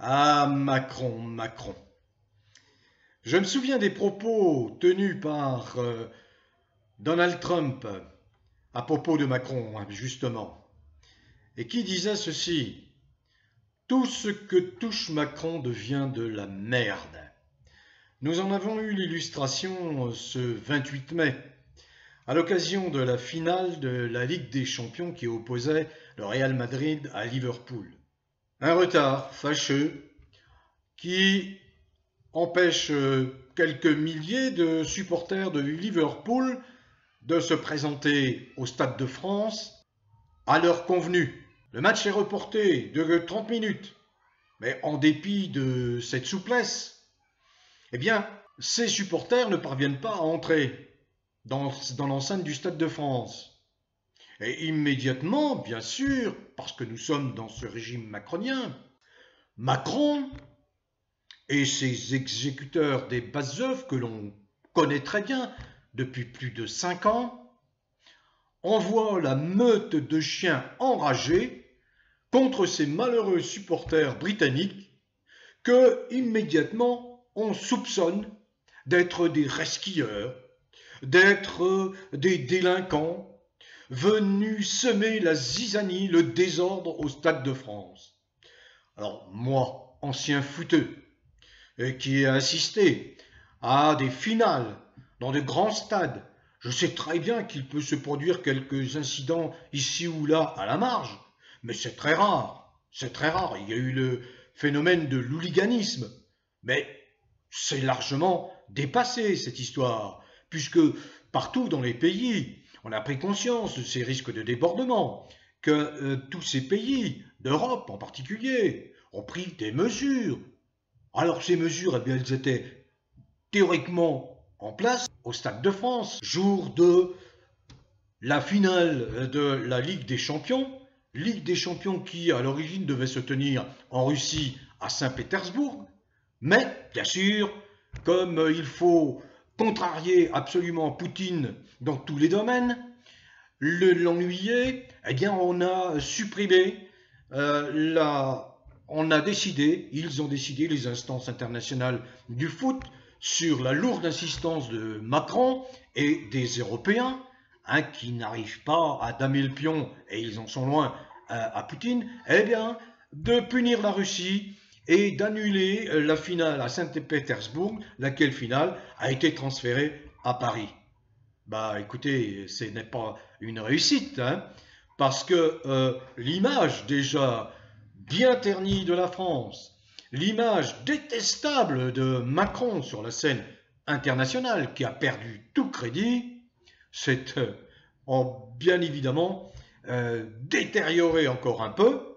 Ah, Macron, Macron. Je me souviens des propos tenus par Donald Trump à propos de Macron, justement, et qui disait ceci: tout ce que touche Macron devient de la merde. Nous en avons eu l'illustration ce 28 mai, à l'occasion de la finale de la Ligue des Champions qui opposait le Real Madrid à Liverpool. Un retard fâcheux qui empêche quelques milliers de supporters de Liverpool de se présenter au Stade de France à l'heure convenue. Le match est reporté de 30 minutes, mais en dépit de cette souplesse, eh bien, ces supporters ne parviennent pas à entrer dans l'enceinte du Stade de France. Et immédiatement, bien sûr, parce que nous sommes dans ce régime macronien, Macron et ses exécuteurs des basses œuvres que l'on connaît très bien depuis plus de 5 ans, envoient la meute de chiens enragés contre ces malheureux supporters britanniques que, immédiatement, on soupçonne d'être des resquilleurs, d'être des délinquants venus semer la zizanie, le désordre au Stade de France. Alors moi, ancien footeux, qui ai assisté à des finales dans de grands stades, je sais très bien qu'il peut se produire quelques incidents ici ou là à la marge, mais c'est très rare, c'est très rare. Il y a eu le phénomène de l'hooliganisme, mais c'est largement dépassé cette histoire, puisque partout dans les pays, on a pris conscience de ces risques de débordement, que tous ces pays, d'Europe en particulier, ont pris des mesures. Alors ces mesures, eh bien, elles étaient théoriquement en place au Stade de France, jour de la finale de la Ligue des Champions qui à l'origine devait se tenir en Russie à Saint-Pétersbourg, mais bien sûr, comme il faut contrarier absolument Poutine dans tous les domaines, l'ennuyer, eh bien on a supprimé ils ont décidé, les instances internationales du foot, sur la lourde insistance de Macron et des Européens, qui n'arrivent pas à damer le pion, et ils en sont loin, à Poutine, eh bien, de punir la Russie et d'annuler la finale à Saint-Pétersbourg, laquelle finale a été transférée à Paris. Bah écoutez, ce n'est pas une réussite, parce que l'image déjà bien ternie de la France, l'image détestable de Macron sur la scène internationale qui a perdu tout crédit, c'est bien évidemment détérioré encore un peu,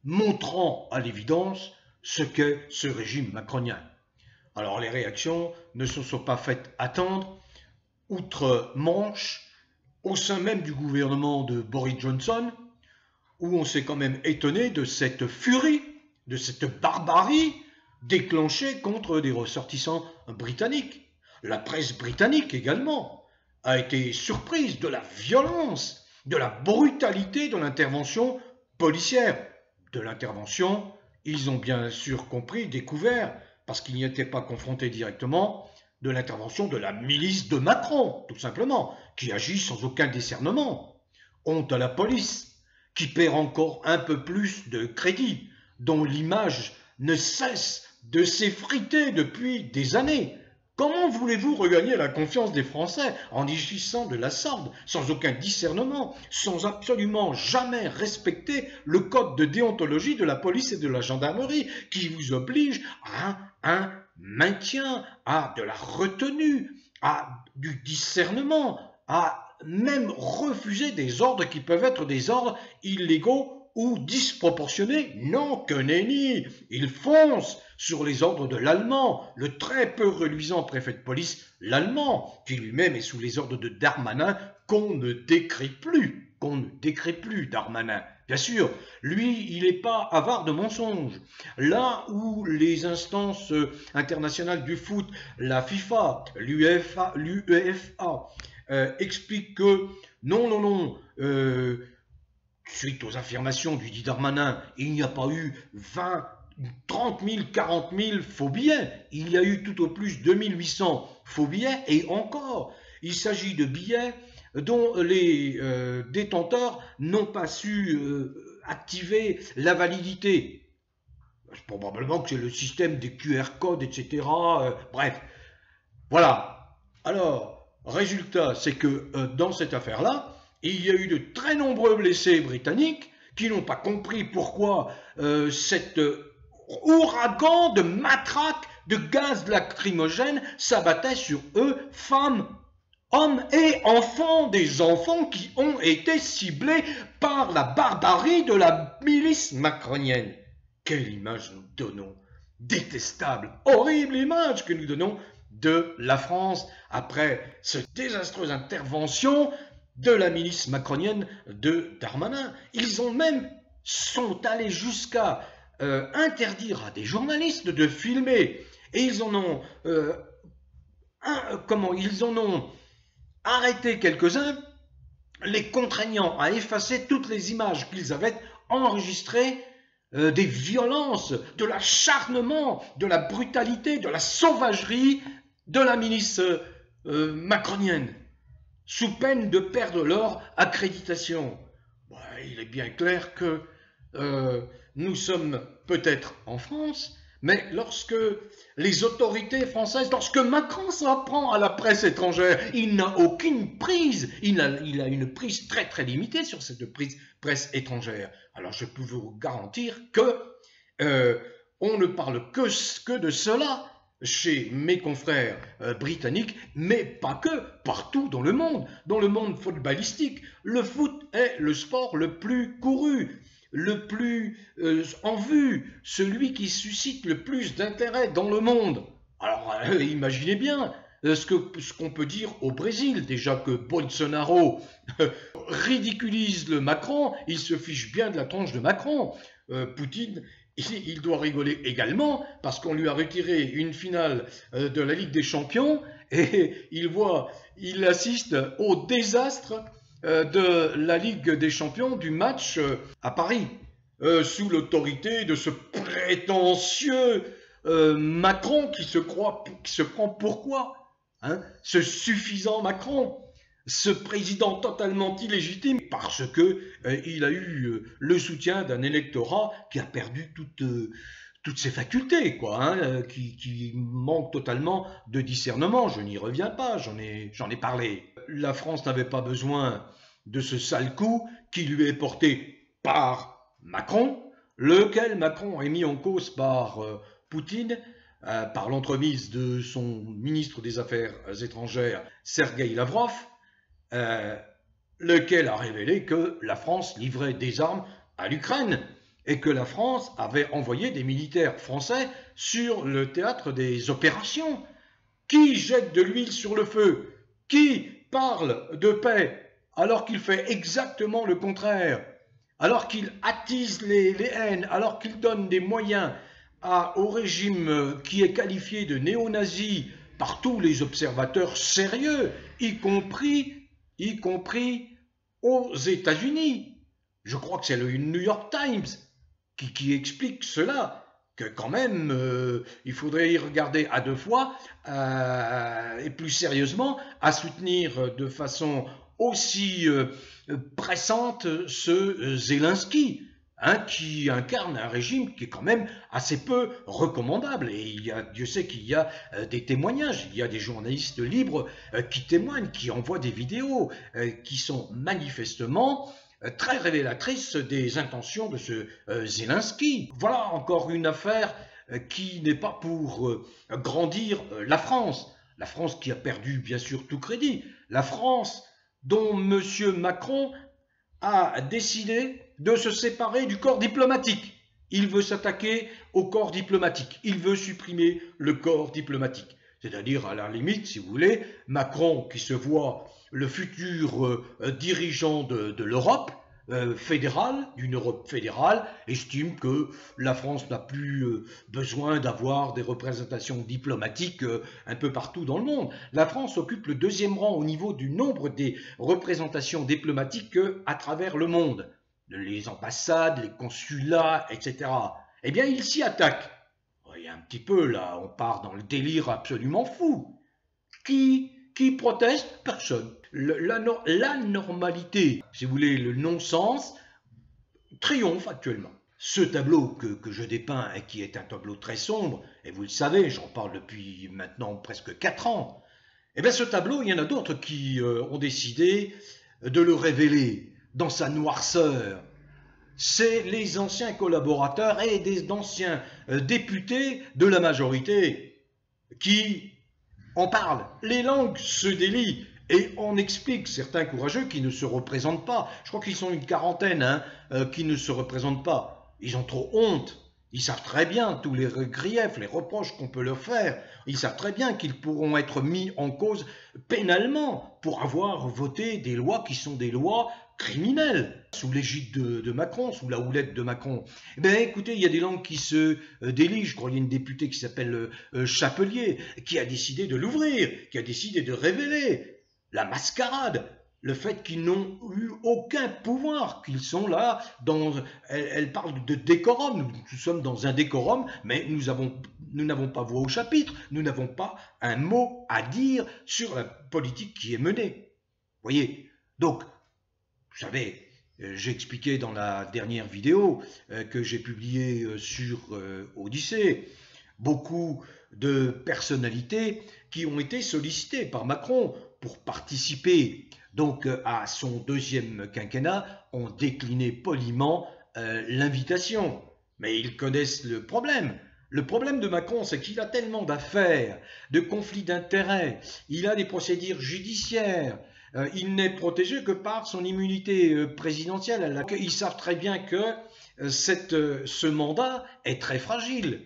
montrant à l'évidence ce qu'est ce régime macronien. Alors les réactions ne se sont pas faites attendre outre-Manche, au sein même du gouvernement de Boris Johnson, où on s'est quand même étonné de cette furie, de cette barbarie déclenchée contre des ressortissants britanniques. La presse britannique également a été surprise de la violence, de la brutalité de l'intervention policière. De l'intervention, ils ont bien sûr compris, découvert, parce qu'ils n'y étaient pas confrontés directement, de l'intervention de la milice de Macron, tout simplement, qui agit sans aucun discernement. Honte à la police, qui perd encore un peu plus de crédit, dont l'image ne cesse de s'effriter depuis des années. Comment voulez-vous regagner la confiance des Français en agissant de la sorte, sans aucun discernement, sans absolument jamais respecter le code de déontologie de la police et de la gendarmerie, qui vous oblige à un maintien, à de la retenue, à du discernement, à même refuser des ordres qui peuvent être des ordres illégaux ou disproportionnés? Non, que nenni! Il fonce sur les ordres de l'Allemand, le très peu reluisant préfet de police, l'Allemand, qui lui-même est sous les ordres de Darmanin, qu'on ne décrit plus, Darmanin. Bien sûr, lui, il n'est pas avare de mensonges. Là où les instances internationales du foot, la FIFA, l'UEFA, expliquent que non, suite aux affirmations du dit Darmanin, il n'y a pas eu 20 30 000, 40 000 faux billets. Il y a eu tout au plus 2800 faux billets et encore, il s'agit de billets dont les détenteurs n'ont pas su activer la validité. Probablement que c'est le système des QR codes, etc. Bref, voilà. Alors, résultat, c'est que dans cette affaire-là, il y a eu de très nombreux blessés britanniques qui n'ont pas compris pourquoi cet ouragan de matraques, de gaz lacrymogène s'abattait sur eux, femmes, hommes et enfants, des enfants qui ont été ciblés par la barbarie de la milice macronienne. Quelle image nous donnons! Détestable, horrible image que nous donnons de la France après cette désastreuse intervention de la milice macronienne de Darmanin. Ils sont allés jusqu'à interdire à des journalistes de filmer et ils en ont arrêté quelques-uns, les contraignant à effacer toutes les images qu'ils avaient enregistrées des violences, de l'acharnement, de la brutalité, de la sauvagerie de la milice macronienne, sous peine de perdre leur accréditation. Il est bien clair que nous sommes peut-être en France, mais lorsque les autorités françaises, lorsque Macron s'en prend à la presse étrangère, il n'a aucune prise, il a une prise très très limitée sur cette presse étrangère. Alors je peux vous garantir que on ne parle que de cela chez mes confrères britanniques, mais pas que, partout dans le monde footballistique. Le foot est le sport le plus couru, le plus en vue, celui qui suscite le plus d'intérêt dans le monde. Alors imaginez bien ce qu'on peut dire au Brésil, déjà que Bolsonaro ridiculise le Macron, il se fiche bien de la tronche de Macron. Poutine, il doit rigoler également parce qu'on lui a retiré une finale de la Ligue des Champions et il assiste au désastre de la Ligue des Champions du match à Paris, sous l'autorité de ce prétentieux Macron qui se prend pourquoi, hein, ce suffisant Macron, ce président totalement illégitime parce que il a eu le soutien d'un électorat qui a perdu toutes ses facultés, quoi, hein, qui manque totalement de discernement. Je n'y reviens pas, j'en ai parlé. La France n'avait pas besoin de ce sale coup qui lui est porté par Macron, lequel Macron est mis en cause par Poutine, par l'entremise de son ministre des Affaires étrangères, Sergueï Lavrov, lequel a révélé que la France livrait des armes à l'Ukraine et que la France avait envoyé des militaires français sur le théâtre des opérations. Qui jette de l'huile sur le feu? Qui parle de paix alors qu'il fait exactement le contraire? Alors qu'il attise les haines, alors qu'il donne des moyens au régime qui est qualifié de néo-nazi par tous les observateurs sérieux, y compris aux États-Unis. Je crois que c'est le New York Times qui explique cela, que quand même, il faudrait y regarder à deux fois et plus sérieusement à soutenir de façon aussi pressante ce Zelensky, hein, qui incarne un régime qui est quand même assez peu recommandable. Et Dieu sait qu'il y a des témoignages, il y a des journalistes libres qui témoignent, qui envoient des vidéos qui sont manifestement très révélatrices des intentions de ce Zelensky. Voilà encore une affaire qui n'est pas pour grandir la France. La France qui a perdu bien sûr tout crédit. La France dont M. Macron a décidé de se séparer du corps diplomatique. Il veut s'attaquer au corps diplomatique. Il veut supprimer le corps diplomatique. C'est-à-dire, à la limite, si vous voulez, Macron, qui se voit le futur dirigeant de l'Europe fédérale, d'une Europe fédérale, estime que la France n'a plus besoin d'avoir des représentations diplomatiques un peu partout dans le monde. La France occupe le deuxième rang au niveau du nombre des représentations diplomatiques à travers le monde. Les ambassades, les consulats, etc. eh bien il s'y attaque. Il y a un petit peu là, on part dans le délire absolument fou. Qui proteste? Personne. La normalité, si vous voulez, le non-sens, triomphe actuellement. Ce tableau que je dépeins et qui est un tableau très sombre, et vous le savez, j'en parle depuis maintenant presque 4 ans, et bien ce tableau, il y en a d'autres qui ont décidé de le révéler dans sa noirceur. C'est les anciens collaborateurs et des anciens députés de la majorité qui en parlent. Les langues se délient. Et on explique certains courageux qui ne se représentent pas. Je crois qu'ils sont une quarantaine qui ne se représentent pas. Ils ont trop honte. Ils savent très bien tous les griefs, les reproches qu'on peut leur faire. Ils savent très bien qu'ils pourront être mis en cause pénalement pour avoir voté des lois qui sont des lois criminelles, sous l'égide de Macron, sous la houlette de Macron. Eh bien, écoutez, il y a des langues qui se délient. Je crois qu'il y a une députée qui s'appelle Chapelier, qui a décidé de l'ouvrir, qui a décidé de révéler la mascarade, le fait qu'ils n'ont eu aucun pouvoir, qu'ils sont là, elle parle de décorum, nous sommes dans un décorum, mais nous n'avons pas voix au chapitre, nous n'avons pas un mot à dire sur la politique qui est menée. Vous voyez? Donc, vous savez, j'ai expliqué dans la dernière vidéo que j'ai publiée sur Odyssée, beaucoup de personnalités qui ont été sollicitées par Macron pour participer donc à son deuxième quinquennat, ont décliné poliment l'invitation. Mais ils connaissent le problème. Le problème de Macron, c'est qu'il a tellement d'affaires, de conflits d'intérêts, il a des procédures judiciaires, il n'est protégé que par son immunité présidentielle. Ils savent très bien que ce mandat est très fragile,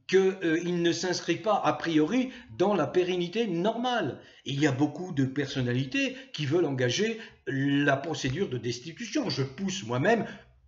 qu'il ne s'inscrit pas a priori dans la pérennité normale. Il y a beaucoup de personnalités qui veulent engager la procédure de destitution. Je pousse moi-même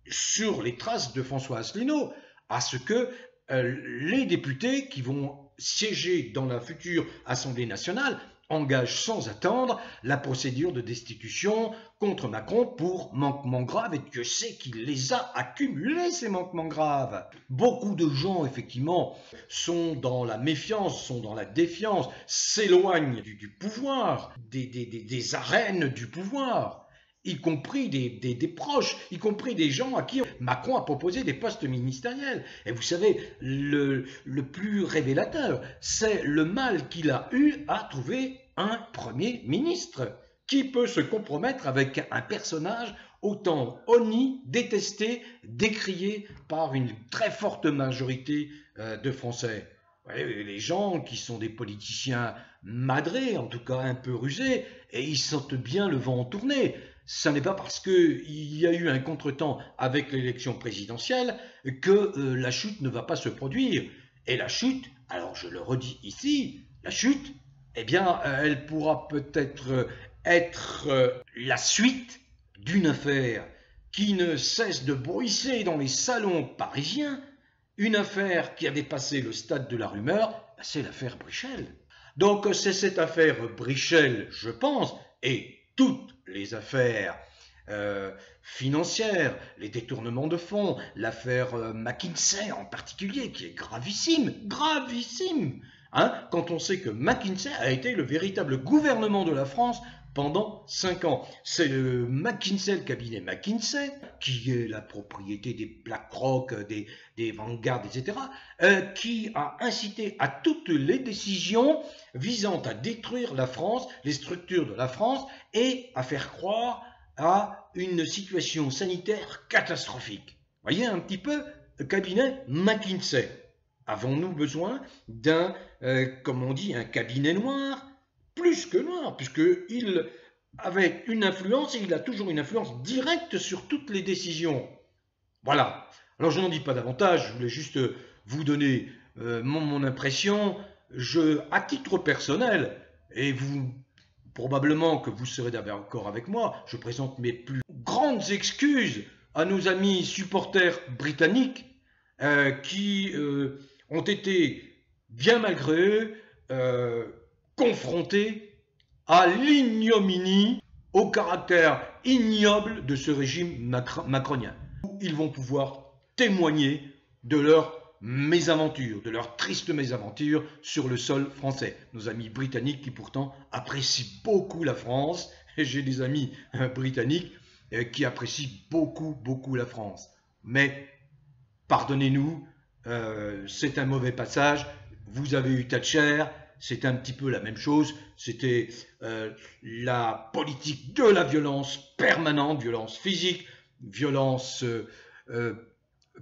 sur les traces de François Asselineau à ce que les députés qui vont siéger dans la future Assemblée nationale engage sans attendre la procédure de destitution contre Macron pour manquements graves, et Dieu sait qu'il les a accumulés, ces manquements graves. Beaucoup de gens, effectivement, sont dans la méfiance, sont dans la défiance, s'éloignent du pouvoir, des arènes du pouvoir, y compris des proches, y compris des gens à qui Macron a proposé des postes ministériels. Et vous savez, le plus révélateur, c'est le mal qu'il a eu à trouver un Premier ministre. Qui peut se compromettre avec un personnage autant honni, détesté, décrié par une très forte majorité de Français? Ouais, les gens qui sont des politiciens madrés, en tout cas un peu rusés, et ils sentent bien le vent en tourner. Ce n'est pas parce qu'il y a eu un contretemps avec l'élection présidentielle que la chute ne va pas se produire. Et la chute, alors je le redis ici, la chute, eh bien, elle pourra peut-être être la suite d'une affaire qui ne cesse de bruisser dans les salons parisiens, une affaire qui a dépassé le stade de la rumeur, c'est l'affaire Brichel. Donc c'est cette affaire Brichel, je pense, et toutes les affaires financières, les détournements de fonds, l'affaire McKinsey en particulier, qui est gravissime, gravissime, hein, quand on sait que McKinsey a été le véritable gouvernement de la France pendant 5 ans. C'est le McKinsey, le cabinet McKinsey, qui est la propriété des BlackRock, des Vanguard, etc., qui a incité à toutes les décisions visant à détruire la France, les structures de la France, et à faire croire à une situation sanitaire catastrophique. Vous voyez un petit peu le cabinet McKinsey. Avons-nous besoin d'un, comme on dit, un cabinet noir? Plus que noir, puisqu'il avait une influence, et il a toujours une influence directe sur toutes les décisions. Voilà. Alors je n'en dis pas davantage, je voulais juste vous donner mon impression. À titre personnel, et vous, probablement que vous serez d'accord avec moi, je présente mes plus grandes excuses à nos amis supporters britanniques qui ont été, bien malgré eux, confrontés à l'ignominie, au caractère ignoble de ce régime macronien. Ils vont pouvoir témoigner de leurs mésaventures, de leurs tristes mésaventures sur le sol français. Nos amis britanniques qui pourtant apprécient beaucoup la France, et j'ai des amis britanniques qui apprécient beaucoup la France. Mais pardonnez-nous, c'est un mauvais passage. Vous avez eu Thatcher, c'est un petit peu la même chose. C'était la politique de la violence permanente, violence physique, violence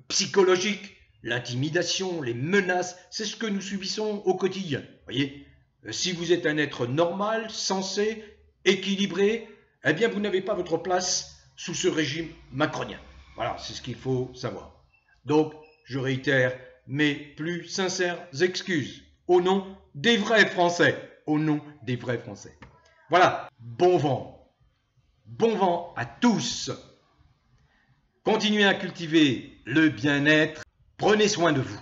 psychologique, l'intimidation, les menaces. C'est ce que nous subissons au quotidien. Voyez, si vous êtes un être normal, sensé, équilibré, eh bien vous n'avez pas votre place sous ce régime macronien. Voilà, c'est ce qu'il faut savoir. Donc, je réitère mes plus sincères excuses au nom des vrais Français. Au nom des vrais Français. Voilà, bon vent. Bon vent à tous. Continuez à cultiver le bien-être. Prenez soin de vous.